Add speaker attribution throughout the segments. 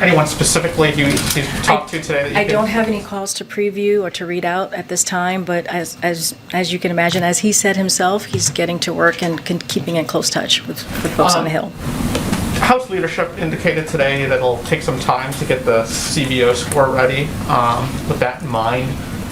Speaker 1: Anyone specifically you talked to today? That
Speaker 2: I don't have any calls to preview or to read out at this time, but as you can imagine, as he said himself, he's getting to work and keeping in close touch with folks on the Hill.
Speaker 1: House leadership indicated today that it'll take some time to get the CBO score ready. With that in mind,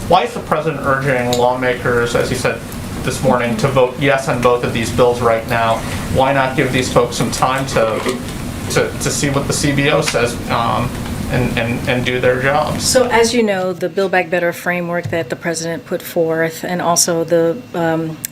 Speaker 1: why is the president urging lawmakers, as he said this morning, to vote yes on both of these bills right now? Why not give these folks some time to see what the CBO says and do their jobs?
Speaker 2: So as you know, the Build Back Better framework that the president put forth, and also the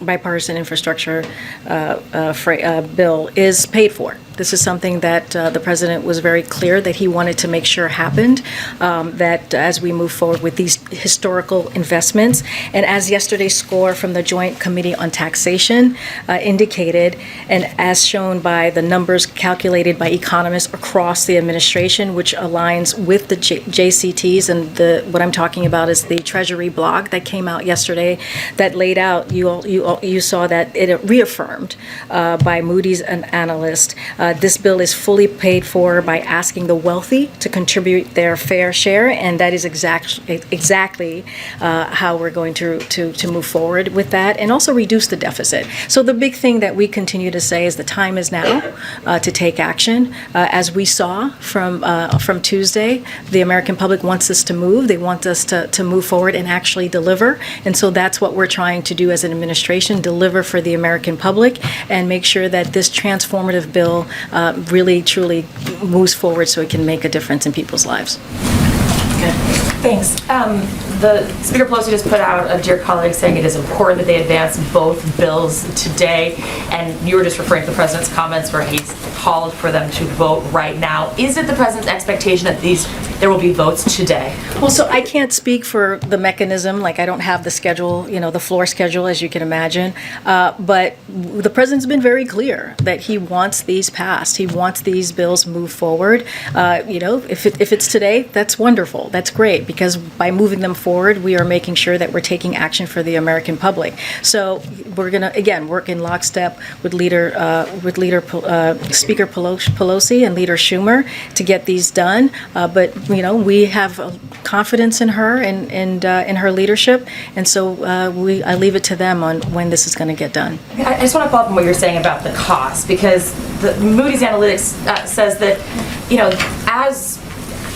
Speaker 2: bipartisan infrastructure bill, is paid for. This is something that the president was very clear that he wanted to make sure happened, that as we move forward with these historical investments. And as yesterday's score from the Joint Committee on Taxation indicated, and as shown by the numbers calculated by economists across the administration, which aligns with the JCTs, and what I'm talking about is the Treasury blog that came out yesterday that laid out, you saw that it reaffirmed by Moody's an analyst. This bill is fully paid for by asking the wealthy to contribute their fair share, and that is exactly how we're going to move forward with that, and also reduce the deficit. So the big thing that we continue to say is the time is now to take action. As we saw from Tuesday, the American public wants us to move. They want us to move forward and actually deliver, and so that's what we're trying to do as an administration: deliver for the American public and make sure that this transformative bill really, truly moves forward so it can make a difference in people's lives.
Speaker 3: Good. Thanks. The Speaker Pelosi just put out a Dear Colleague saying it is important that they advance both bills today, and you were just referring to the President's comments where he's called for them to vote right now. Is it the President's expectation that there will be votes today?
Speaker 2: Well, so I can't speak for the mechanism, like I don't have the schedule, the floor schedule, as you can imagine, but the President's been very clear that he wants these passed. He wants these bills moved forward. If it's today, that's wonderful. That's great, because by moving them forward, we are making sure that we're taking action for the American public. So we're going to, again, work in lockstep with Speaker Pelosi and Leader Schumer to get these done. But we have confidence in her and in her leadership, and so I leave it to them on when this is going to get done.
Speaker 3: I just want to follow up on what you're saying about the cost, because the Moody's Analytics says that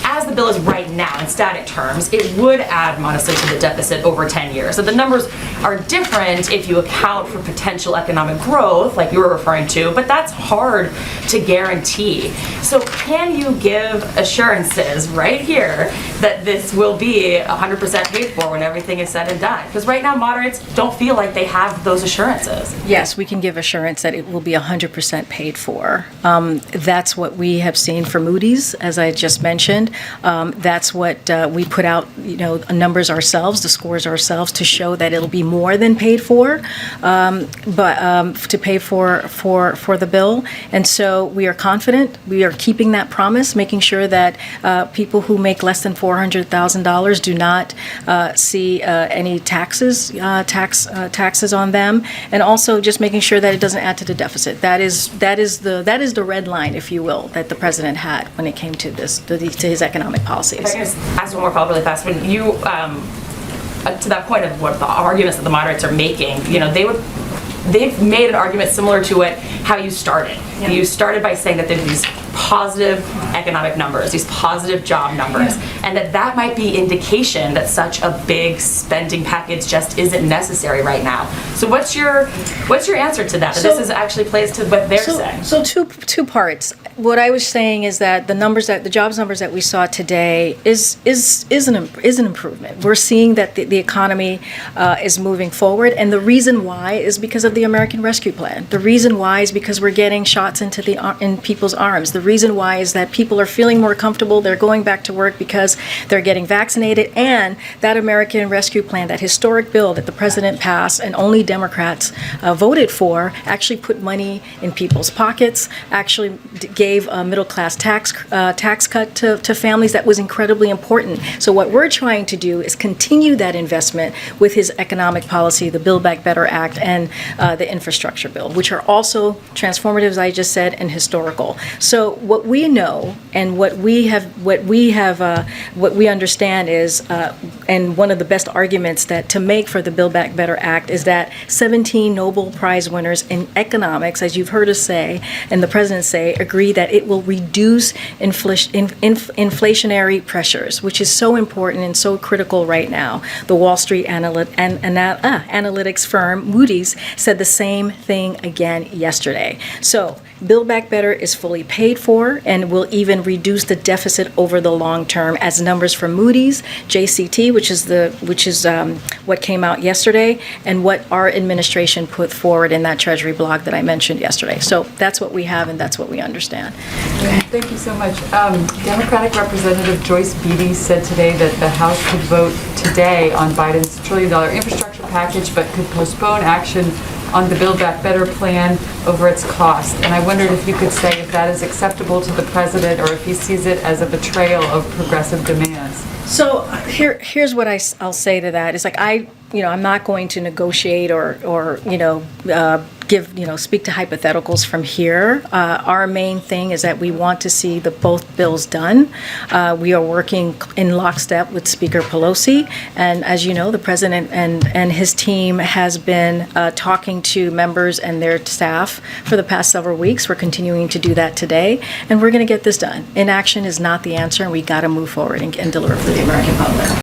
Speaker 3: as the bill is right now in static terms, it would add modestly to the deficit over 10 years. So the numbers are different if you account for potential economic growth, like you were referring to, but that's hard to guarantee. So can you give assurances right here that this will be 100% paid for when everything is said and done? Because right now moderates don't feel like they have those assurances.
Speaker 2: Yes, we can give assurance that it will be 100% paid for. That's what we have seen for Moody's, as I just mentioned. That's what we put out, numbers ourselves, the scores ourselves, to show that it'll be more than paid for, but to pay for the bill. And so we are confident. We are keeping that promise, making sure that people who make less than $400,000 do not see any taxes on them, and also just making sure that it doesn't add to the deficit. That is the red line, if you will, that the president had when it came to his economic policies.
Speaker 3: If I can just ask one more follow-up really fast. When you, to that point of what the arguments that the moderates are making, they've made an argument similar to how you started. Yeah. You started by saying that there's these positive economic numbers, these positive job numbers, and that might be indication that such a big spending package just isn't necessary right now. So what's your answer to that? This actually plays to what they're saying.
Speaker 2: So two parts. What I was saying is that the jobs numbers that we saw today is an improvement. We're seeing that the economy is moving forward, and the reason why is because of the American Rescue Plan. The reason why is because we're getting shots in people's arms. The reason why is that people are feeling more comfortable. They're going back to work because they're getting vaccinated, and that American Rescue Plan, that historic bill that the president passed and only Democrats voted for, actually put money in people's pockets, actually gave gave a middle-class tax cut to families that was incredibly important. So what we're trying to do is continue that investment with his economic policy, the Build Back Better Act, and the infrastructure bill, which are also transformative, as I just said, and historical. So what we know and what we understand is, and one of the best arguments that to make for the Build Back Better Act is that 17 Nobel Prize winners in economics, as you've heard us say, and the president say, agree that it will reduce inflationary pressures, which is so important and so critical right now. The Wall Street analytics firm Moody's said the same thing again yesterday. So Build Back Better is fully paid for and will even reduce the deficit over the long term, as numbers from Moody's, JCT, which is what came out yesterday, and what our administration put forward in that Treasury blog that I mentioned yesterday. So that's what we have, and that's what we understand.
Speaker 4: Thank you so much. Democratic Representative Joyce Beatty said today that the House could vote today on Biden's $1 trillion infrastructure package, but could postpone action on the Build Back Better plan over its cost. And I wondered if you could say if that is acceptable to the president or if he sees it as a betrayal of progressive demands.
Speaker 2: So here's what I'll say to that. It's like I'm not going to negotiate or speak to hypotheticals from here. Our main thing is that we want to see both bills done. We are working in lockstep with Speaker Pelosi, and as you know, the president and his team has been talking to members and their staff for the past several weeks. We're continuing to do that today, and we're going to get this done. Inaction is not the answer, and we got to move forward and deliver for the American public.